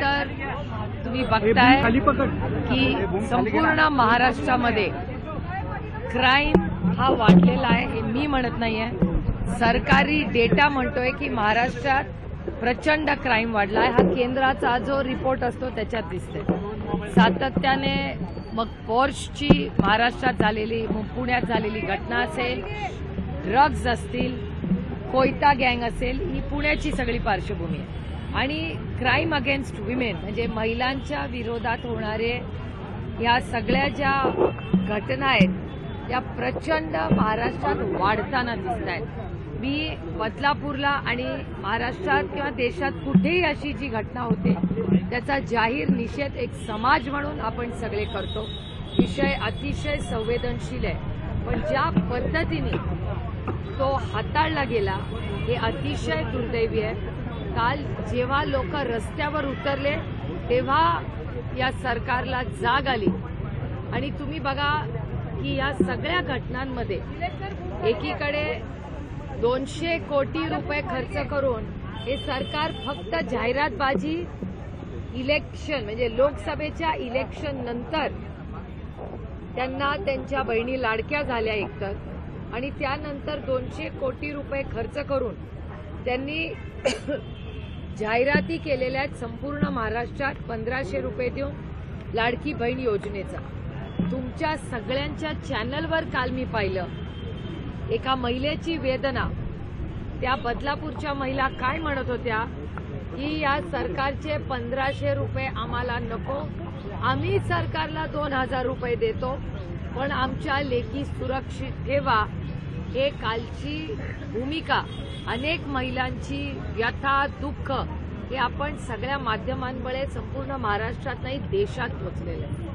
तर तुम्ही बघताय की संपूर्ण महाराष्ट्रामध्ये क्राईम हा वाढलेला आहे. हे मी म्हणत नाहीये, सरकारी डेटा म्हणतोय की महाराष्ट्रात प्रचंड क्राईम वाढला आहे. हा केंद्राचा जो रिपोर्ट असतो त्याच्यात दिसतंय. सातत्याने मग पोर्शची महाराष्ट्रात झालेली, पुण्यात झालेली घटना असेल, ड्रग्ज असतील, कोयता गँग असेल, ही पुण्याची सगळी पार्श्वभूमी आहे. आणि क्राईम अगेन्स्ट विमेन म्हणजे महिलांच्या विरोधात होणारे या सगळ्या ज्या घटना आहेत त्या प्रचंड महाराष्ट्रात वाढताना दिसत आहेत. मी बदलापूरला आणि महाराष्ट्रात किंवा देशात कुठेही अशी जी घटना होते त्याचा जाहीर निषेध एक समाज म्हणून आपण सगळे करतो. विषय अतिशय संवेदनशील आहे, पण ज्या पद्धतीने तो हाताळला गेला हे अतिशय दुर्दैवी आहे. काल जेव्हा लोक रस्त्यावर उतरले तेव्हा या सरकारला जाग आली आणि तुम्ही बघा की या सगळ्या घटनांमध्ये एकीकडे 200 कोटी रुपये खर्च करून हे सरकार फक्त जाहिरातबाजी, इलेक्शन म्हणजे लोकसभेच्या इलेक्शन नंतर त्यांना त्यांच्या बहिणी लाडक्या झाल्या एकतर, आणि त्यानंतर 200 कोटी रुपये खर्च करून त्यांनी जाहिराती केलेल्या आहेत संपूर्ण महाराष्ट्रात 1500 रुपये देऊन लाडकी बहीण योजनेचा. तुमच्या सगळ्यांच्या चॅनलवर काल मी पाहिलं एका महिलेची वेदना. त्या बदलापूरच्या महिला काय म्हणत होत्या की या सरकारचे 1500 रुपये आम्हाला नको, आम्ही सरकारला 2000 रुपये देतो, पण आमच्या लेकी सुरक्षित ठेवा. हे कालची भूमिका अनेक महिलांची व्यथा, दुःख हे आपण सगळ्या माध्यमांमुळे संपूर्ण महाराष्ट्रात नाही देशात पोचलेलं आहे.